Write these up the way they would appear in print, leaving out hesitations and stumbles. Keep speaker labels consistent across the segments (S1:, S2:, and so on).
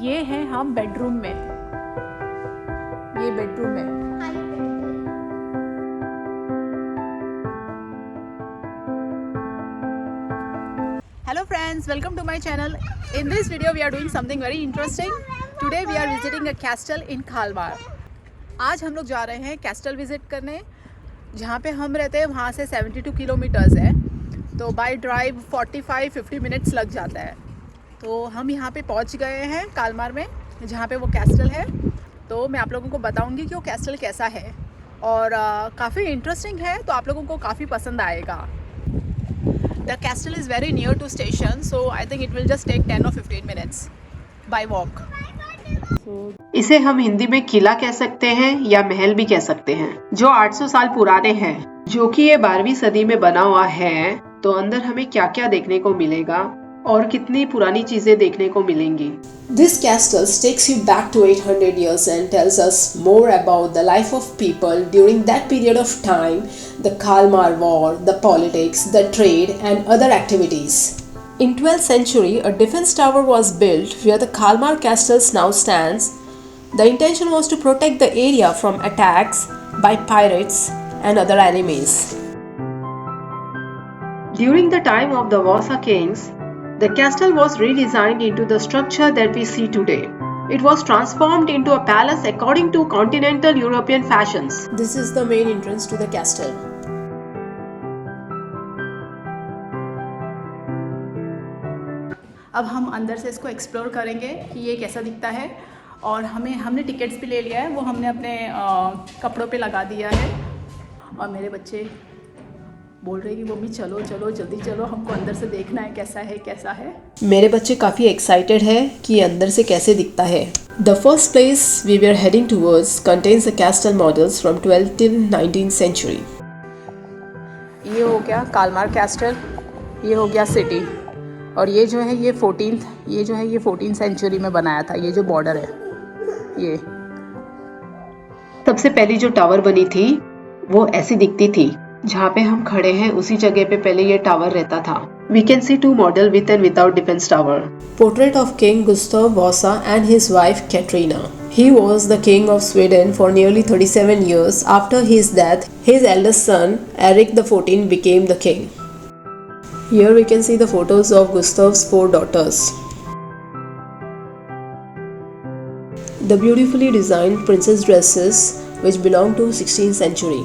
S1: ये है हम बेडरूम में, ये बेडरूम है। Hello friends, welcome to my channel. In this video we are doing something very interesting. Today we are visiting a castle in Kalmar. आज हम लोग जा रहे हैं कैस्टल विजिट करने। जहाँ पे हम रहते हैं वहाँ से 72 किलोमीटर्स है, तो बाय ड्राइव 45-50 मिनट्स लग जाता है। तो हम यहाँ पे पहुँच गए हैं कालमार में, जहाँ पे वो कैस्टल है। तो मैं आप लोगों को बताऊँगी कि वो कैस्टल कैसा है, और काफ़ी इंटरेस्टिंग है, तो आप लोगों को काफ़ी पसंद आएगा। The castle is very near to station, so I think it will just take 10 or 15 minutes by walk.
S2: इसे हम हिंदी में किला कह सकते हैं या महल भी कह सकते हैं, जो 800 साल पुराने हैं, जो कि ये 12वीं सदी में बना हुआ है। तो अंदर हमें क्या क्या देखने को मिलेगा और कितनी पुरानी चीजें देखने को मिलेंगी।
S3: This castle takes you back to 800 years and tells us more about the life of people during that period of time, the Kalmar War, the politics, the trade and other activities. In 12th century, a defense tower was built where the Kalmar castle now stands. The intention was to protect the area from attacks by pirates and other enemies.
S2: During the time of the Vasa kings, the castle was redesigned into the structure that we see today. It was transformed into a palace according to continental European fashions.
S3: This is the main entrance to the castle.
S1: अब हम अंदर से इसको explore करेंगे कि ये कैसा दिखता है। और हमने टिकट्स भी ले लिया है, वो हमने अपने कपड़ों पे लगा दिया है। और मेरे बच्चे बोल रहे हैं कि मम्मी चलो चलो जल्दी चलो, हमको अंदर से देखना है कैसा है।
S3: मेरे बच्चे काफ़ी एक्साइटेड है कि अंदर से कैसे दिखता है। The first place we were heading towards contains the castle models from 12th till 19th century.
S1: ये हो गया कालमार कैस्टल, ये हो गया सिटी, और ये जो है ये 14th सेंचुरी में बनाया था। ये जो बॉर्डर है, ये
S2: सबसे पहली जो टावर बनी थी वो ऐसी दिखती थी। जहाँ पे हम खड़े हैं उसी जगह पे पहले ये टावर रहता था। We can see two model with and without defense tower.
S3: Portrait of King Gustav Vasa and his wife Katarina. He was the king of Sweden for nearly 37 years. After his death, his eldest son Erik XIV became the king. Here we can see the photos of Gustav's 4 daughters. The beautifully designed princess dresses which belong to 16th century.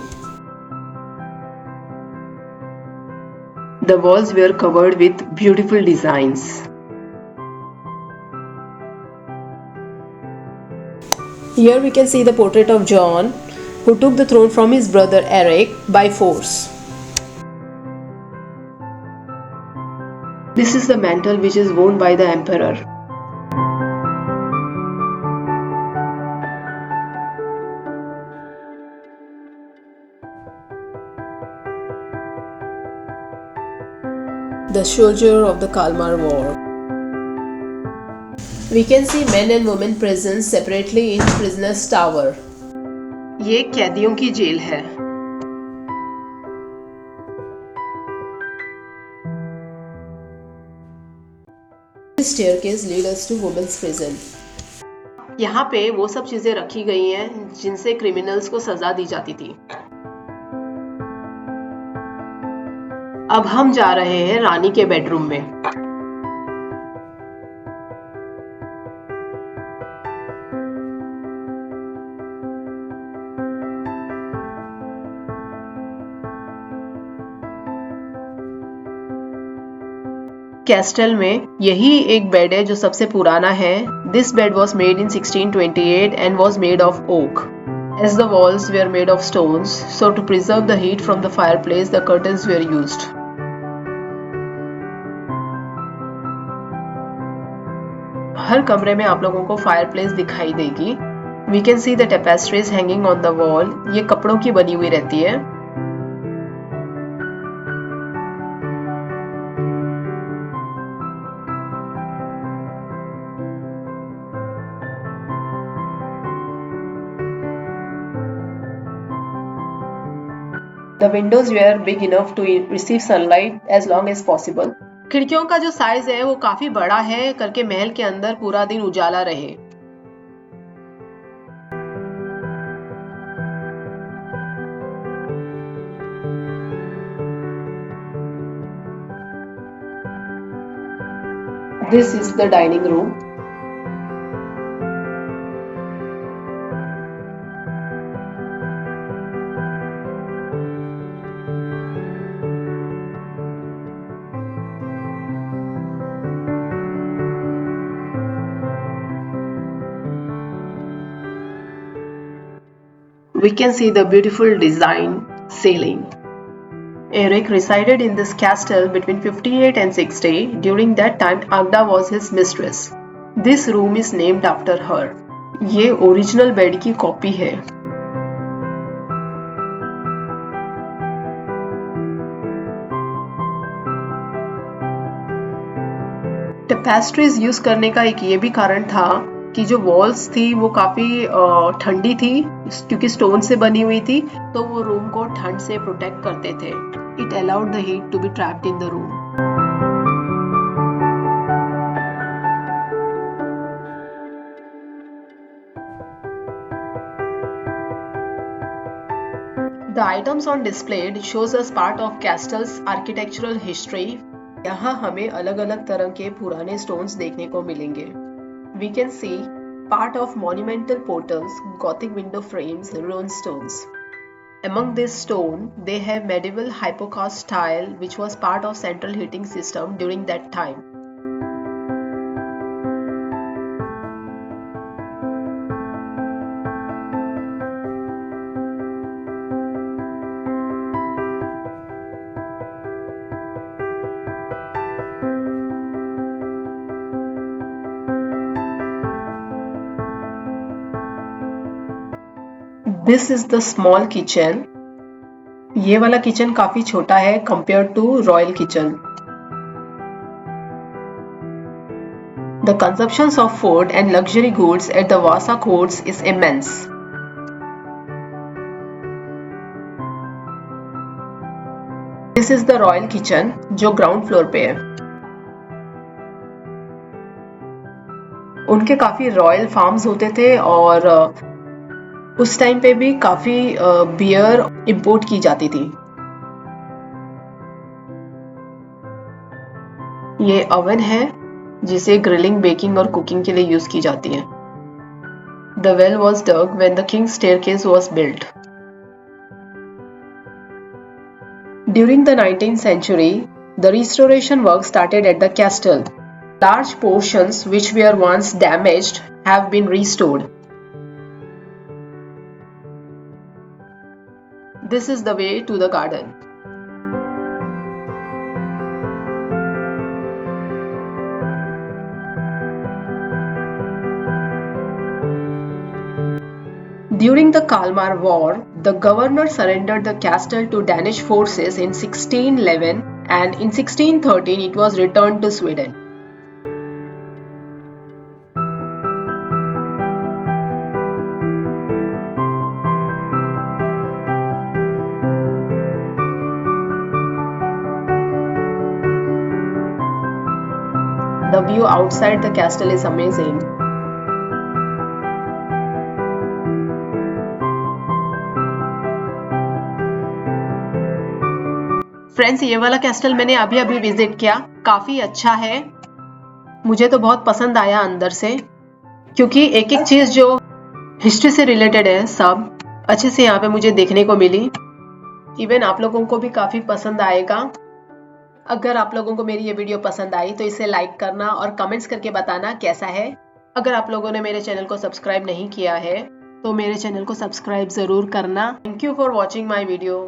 S2: The walls were covered with beautiful designs.
S3: Here we can see the portrait of John, who took the throne from his brother Eric by force.
S2: This is the mantle which is worn by the emperor.
S3: The soldier of the Kalmar War. We can see men and women present separately in prisoners' tower.
S2: ये कैदियों की jail है।
S3: This staircase leads us to women's prison.
S2: यहाँ पे वो सब चीजें रखी गई हैं जिनसे क्रिमिनल्स को सजा दी जाती थी। अब हम जा रहे हैं रानी के बेडरूम में। कैस्टल में यही एक बेड है जो सबसे पुराना है। This bed was made in 1628 and was made of oak. As the walls were made of stones, so to preserve the heat from the fireplace, the curtains were used. हर कमरे में आप लोगों को फायरप्लेस दिखाई देगी। We can see the tapestries hanging on the wall. ये कपड़ों की बनी हुई रहती है। The windows were big enough to receive sunlight as long as possible. खिड़कियों का जो साइज है वो काफी बड़ा है करके महल के अंदर पूरा दिन उजाला रहे। This is the dining room. We can see the beautiful design ceiling. Eric resided in this castle between 58 and 60. During that time, Agda was his mistress. This room is named after her. ये original bed की copy है। Tapestries use करने का एक ये भी कारण था कि जो वॉल्स थी वो काफी ठंडी थी क्योंकि स्टोन से बनी हुई थी, तो वो रूम को ठंड से प्रोटेक्ट करते थे। It allowed the heat to be trapped in the room. The items on display shows us part of castle's architectural history. यहाँ हमें अलग-अलग तरह के पुराने स्टोन्स देखने को मिलेंगे। We can see part of monumental portals, Gothic window frames, ruined stones. Among this stone, they have medieval hypocauste tile, which was part of central heating system during that time. This is the small kitchen. ये वाला kitchen काफी छोटा है compared to royal kitchen. The consumptions of food and luxury goods at the Vasa courts is immense. This is the royal kitchen जो ground floor पे है। उनके काफी रॉयल फार्म्स होते थे और उस टाइम पे भी काफी बियर इंपोर्ट की जाती थी। ये ओवन है जिसे ग्रिलिंग, बेकिंग और कुकिंग के लिए यूज की जाती है। The well was dug when the king's staircase was built. During the 19th century, the restoration work started at the castle. Large portions which were once damaged have been restored. This is the way to the garden. During the Kalmar War, the governor surrendered the castle to Danish forces in 1611 and in 1613 it was returned to Sweden. The view outside the castle is amazing. Friends, ये वाला castle मैंने अभी अभी visit किया, काफी अच्छा है। मुझे तो बहुत पसंद आया अंदर से, क्योंकि एक एक चीज जो हिस्ट्री से रिलेटेड है सब अच्छे से यहाँ पे मुझे देखने को मिली। इवन आप लोगों को भी काफी पसंद आएगा। अगर आप लोगों को मेरी ये वीडियो पसंद आई तो इसे लाइक करना और कमेंट्स करके बताना कैसा है। अगर आप लोगों ने मेरे चैनल को सब्सक्राइब नहीं किया है तो मेरे चैनल को सब्सक्राइब जरूर करना। Thank you for watching my video.